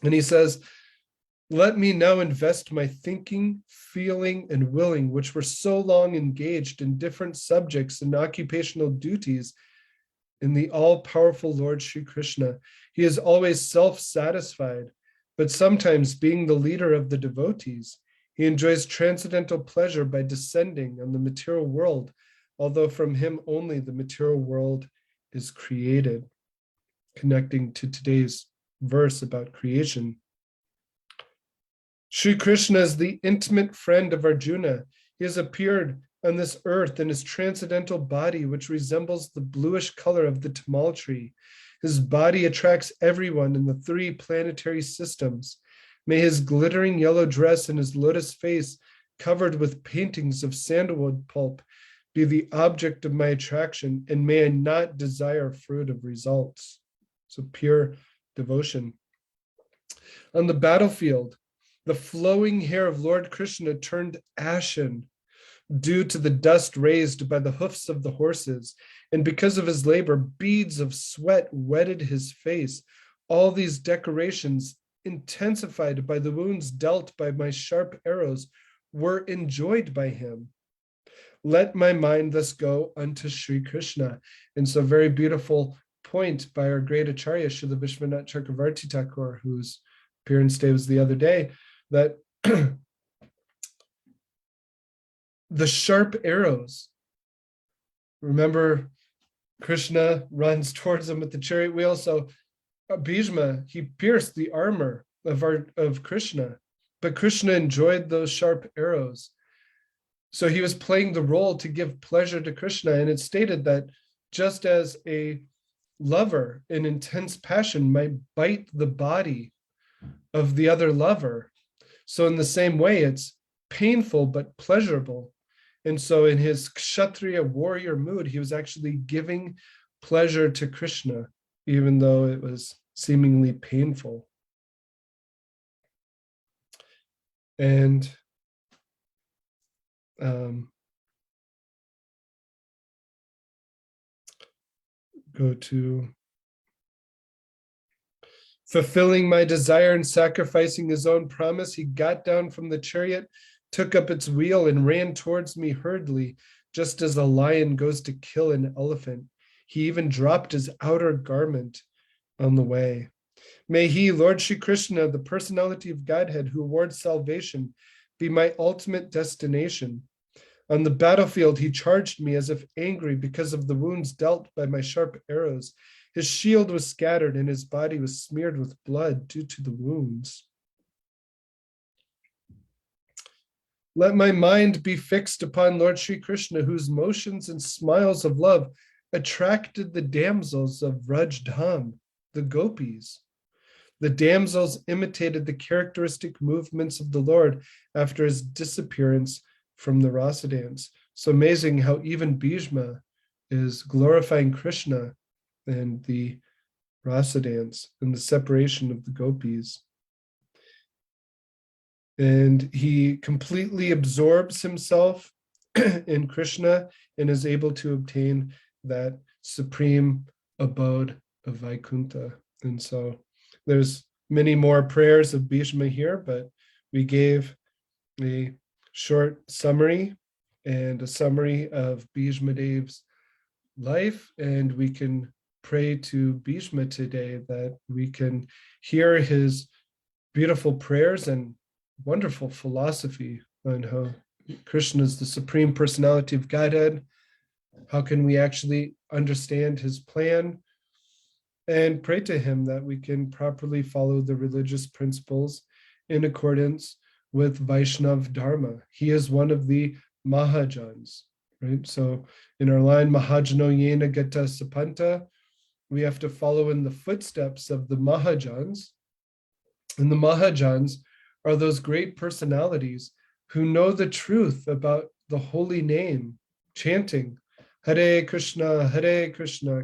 And he says, let me now invest my thinking, feeling, and willing, which were so long engaged in different subjects and occupational duties, in the all-powerful Lord Sri Krishna. He is always self-satisfied, but sometimes being the leader of the devotees, he enjoys transcendental pleasure by descending on the material world, although from him only the material world is created. Connecting to today's verse about creation. Sri Krishna is the intimate friend of Arjuna. He has appeared on this earth in his transcendental body, which resembles the bluish color of the tamal tree. His body attracts everyone in the three planetary systems. May his glittering yellow dress and his lotus face, covered with paintings of sandalwood pulp, be the object of my attraction, and may I not desire fruit of results. So pure devotion. On the battlefield, the flowing hair of Lord Krishna turned ashen due to the dust raised by the hoofs of the horses, and because of his labor, beads of sweat wetted his face. All these decorations, intensified by the wounds dealt by my sharp arrows, were enjoyed by him. Let my mind thus go unto Sri Krishna. And so very beautiful point by our great Acharya, Srila Vishwanath Chakravarti Thakur, whose appearance day was the other day, that the sharp arrows, remember Krishna runs towards him with the chariot wheel. So Bhishma, he pierced the armor of Krishna, but Krishna enjoyed those sharp arrows. So he was playing the role to give pleasure to Krishna. And it's stated that just as a lover in intense passion might bite the body of the other lover, so in the same way, it's painful but pleasurable. And so in his Kshatriya warrior mood, he was actually giving pleasure to Krishna, even though it was seemingly painful. And go to fulfilling my desire and sacrificing his own promise, he got down from the chariot, took up its wheel, and ran towards me hurriedly, just as a lion goes to kill an elephant. He even dropped his outer garment on the way. May he, Lord Shri Krishna, the personality of Godhead who awards salvation, be my ultimate destination. On the battlefield, he charged me as if angry because of the wounds dealt by my sharp arrows. His shield was scattered and his body was smeared with blood due to the wounds. Let my mind be fixed upon Lord Shri Krishna, whose motions and smiles of love attracted the damsels of Vrajdham, the gopis. The damsels imitated the characteristic movements of the Lord after his disappearance from the Rasa dance. So amazing how even Bhishma is glorifying Krishna and the rasa dance and the separation of the gopis. And he completely absorbs himself in Krishna and is able to obtain that supreme abode of Vaikuntha. And so there's many more prayers of Bhishma here, but we gave a short summary and a summary of Bhishma Dev's life, and we can pray to Bhishma today that we can hear his beautiful prayers and wonderful philosophy on how Krishna is the supreme personality of Godhead. How can we actually understand his plan and pray to him that we can properly follow the religious principles in accordance with Vaishnav Dharma. He is one of the Mahajans, right? So in our line, Mahajano Yena Gata Sapanta, we have to follow in the footsteps of the Mahajans. And the Mahajans are those great personalities who know the truth about the holy name, chanting Hare Krishna, Krishna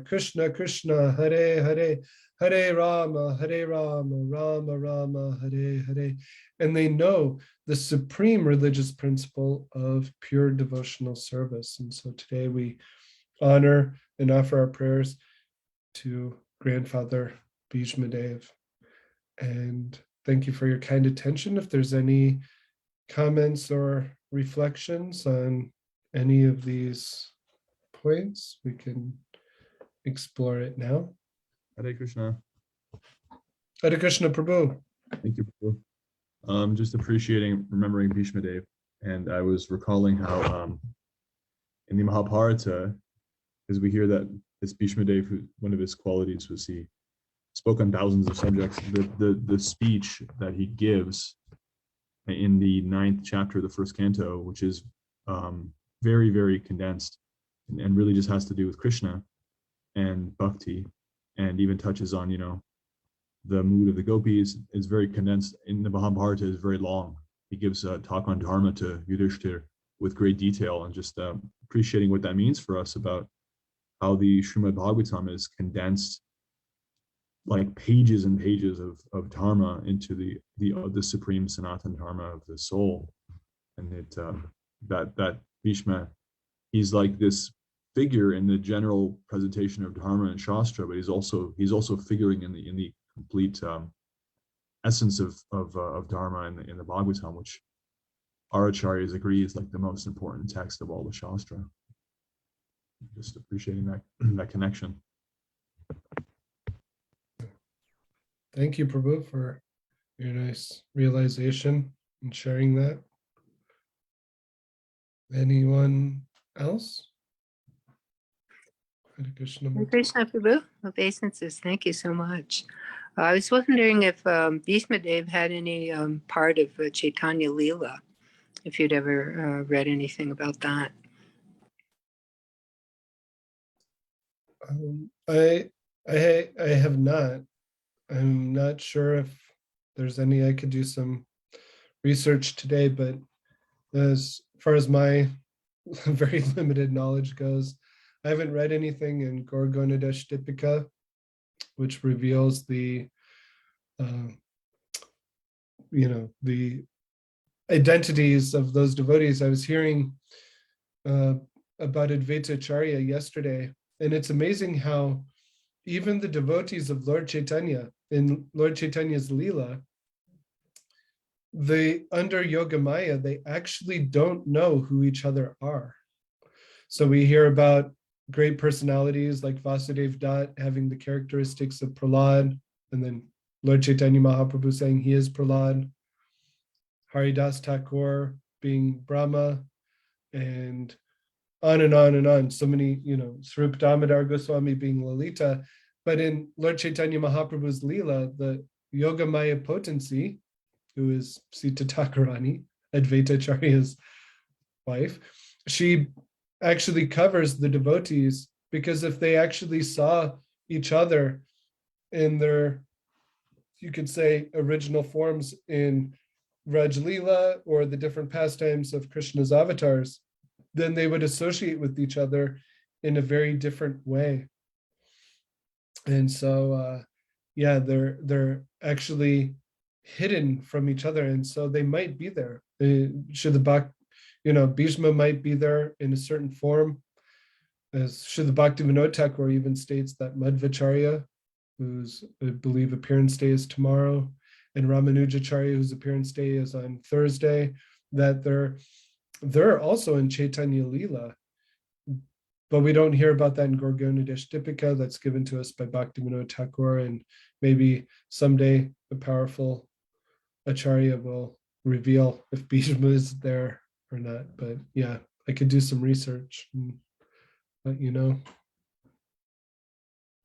Krishna, Hare Hare, Hare Rama, Rama Rama, Hare Hare. And they know the supreme religious principle of pure devotional service. And so today we honor and offer our prayers to Grandfather Bhishma Dev. And thank you for your kind attention. If there's any comments or reflections on any of these points, we can explore it now. Hare Krishna. Hare Krishna Prabhu. Thank you, Prabhu. Just remembering Bhishma Dev, and I was recalling how in the Mahabharata, as we hear that this Bhishma Dev, one of his qualities was he spoke on thousands of subjects. The speech that he gives in the 9th chapter of the 1st canto, which is very, very condensed and really just has to do with Krishna and bhakti, and even touches on, the mood of the gopis, is very condensed. In the Mahabharata is very long. He gives a talk on Dharma to Yudhishthir with great detail, and just appreciating what that means for us about how the Srimad Bhagavatam is condensed like pages and pages of Dharma into the supreme Sanatana Dharma of the soul. And that Bhishma, he's like this figure in the general presentation of Dharma and Shastra, but he's also figuring in the complete essence of Dharma in the Bhagavatam, which our acharyas agree is like the most important text of all the Shastra. Just appreciating that connection. Thank you, Prabhu, for your nice realization and sharing that. Anyone else? Hare Krishna. Hare Krishna Prabhu, obeisances. Thank you so much. I was wondering if Bhishma Dev had any part of Chaitanya Leela, if you'd ever read anything about that. I have not. I'm not sure if there's any. I could do some research today, but as far as my very limited knowledge goes, I haven't read anything in Gorgonadesh Dipika, which reveals the identities of those devotees. I was hearing about Advaita Acharya yesterday, and it's amazing how even the devotees of Lord Chaitanya in Lord Chaitanya's Leela, under Yogamaya, they actually don't know who each other are. So we hear about great personalities like Vasudev Dutt having the characteristics of Prahlad, and then Lord Chaitanya Mahaprabhu saying he is Prahlad, Haridas Thakur being Brahma, and on and on and on. So many, Swarup Damodar Goswami being Lalita. But in Lord Chaitanya Mahaprabhu's Leela, the Yogamaya potency, who is Sita Thakurani, Advaita Acharya's wife, she actually covers the devotees, because if they actually saw each other in their, you could say, original forms in Raj Leela or the different pastimes of Krishna's avatars, then they would associate with each other in a very different way. And so yeah, they're actually hidden from each other, and so they might be there. Should the Bhishma might be there in a certain form, as should the Bhaktivinoda Thakur even states that Madhvacharya, whose I believe appearance day is tomorrow, and Ramanujacharya, whose appearance day is on Thursday, that they're also in Chaitanya Lila, but we don't hear about that in Gorgonadish Dipika that's given to us by Bhaktivinoda Thakur, and maybe someday a powerful Acharya will reveal if Bhishma is there or not. But yeah, I could do some research and let you know.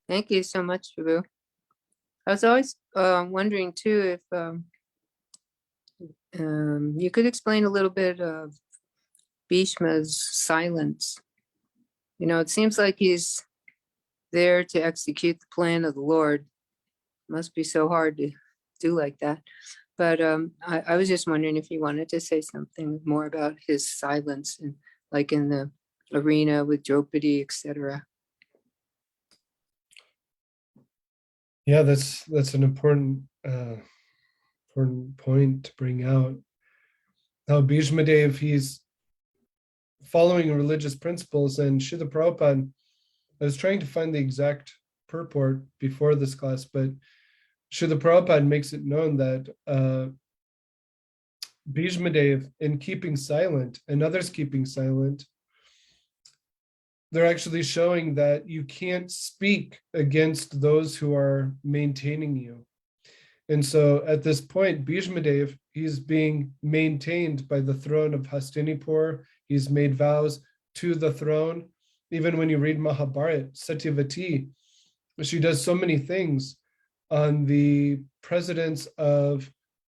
Thank you so much, Prabhu. I was always wondering too if you could explain a little bit of Bhishma's silence. It seems like he's there to execute the plan of the Lord. Must be so hard to do like that. But I was just wondering if you wanted to say something more about his silence, and like in the arena with Draupadi, etc. Yeah, that's an important point to bring out. Now Bhishma Dev, he's following religious principles, and Srila Prabhupada, I was trying to find the exact purport before this class, but Srila Prabhupada makes it known that Bhishma Dev, in keeping silent and others keeping silent, they're actually showing that you can't speak against those who are maintaining you. And so at this point, Bhishma Dev, he's being maintained by the throne of Hastinapur. He's made vows to the throne. Even when you read Mahabharata, Satyavati, she does so many things on the precedence of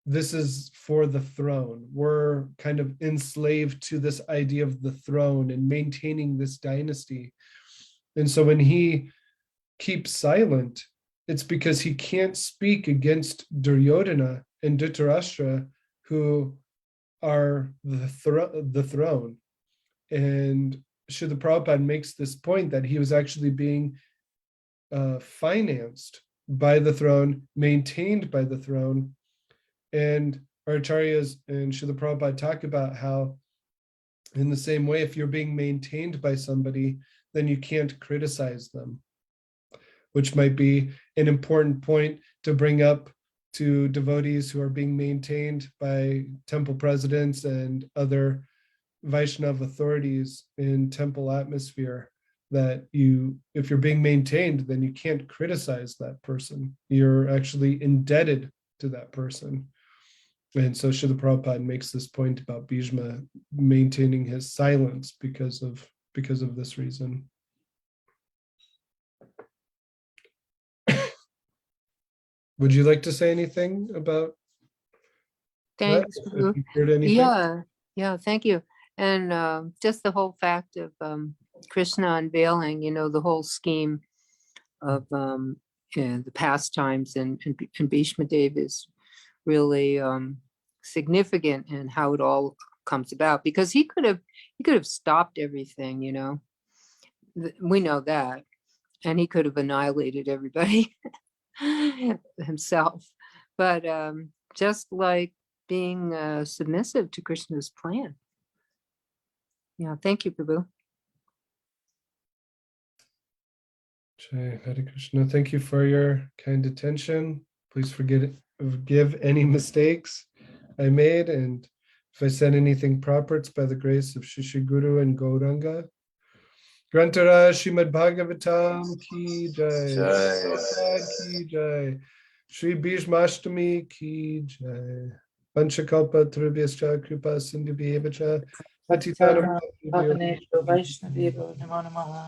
this is for the throne. We're kind of enslaved to this idea of the throne and maintaining this dynasty. And so when he keeps silent, it's because he can't speak against Duryodhana and Dhritarashtra, who are the throne. And Srila Prabhupada makes this point that he was actually being financed by the throne, maintained by the throne. And our acharyas and Srila Prabhupada talk about how, in the same way, if you're being maintained by somebody, then you can't criticize them, which might be an important point to bring up to devotees who are being maintained by temple presidents and other Vaishnava authorities in temple atmosphere, that if you're being maintained, then you can't criticize that person. You're actually indebted to that person. And so Srila Prabhupada makes this point about Bhishma maintaining his silence because of this reason. Would you like to say anything about Thanks. that? If you heard anything? Yeah, thank you. And just the whole fact of Krishna unveiling, the whole scheme of the pastimes and Bhishma Dev is really significant in how it all comes about, because he could have stopped everything, we know that, and he could have annihilated everybody himself, but just like being submissive to Krishna's plan. Yeah, thank you, Prabhu. Jai Hare Krishna. Thank you for your kind attention. Please forgive any mistakes I made, and if I said anything proper, it's by the grace of Shishi Guru and Gauranga. Grantara Srimad Bhagavatam ki jai, Prabhupada ki jai, Shri Bhishmashtami ki jai, Panchakalpa Trubhyascha Kripa Sindhubhyevacha Patitanam Bhavane Vaishnadevo Namo Namaha.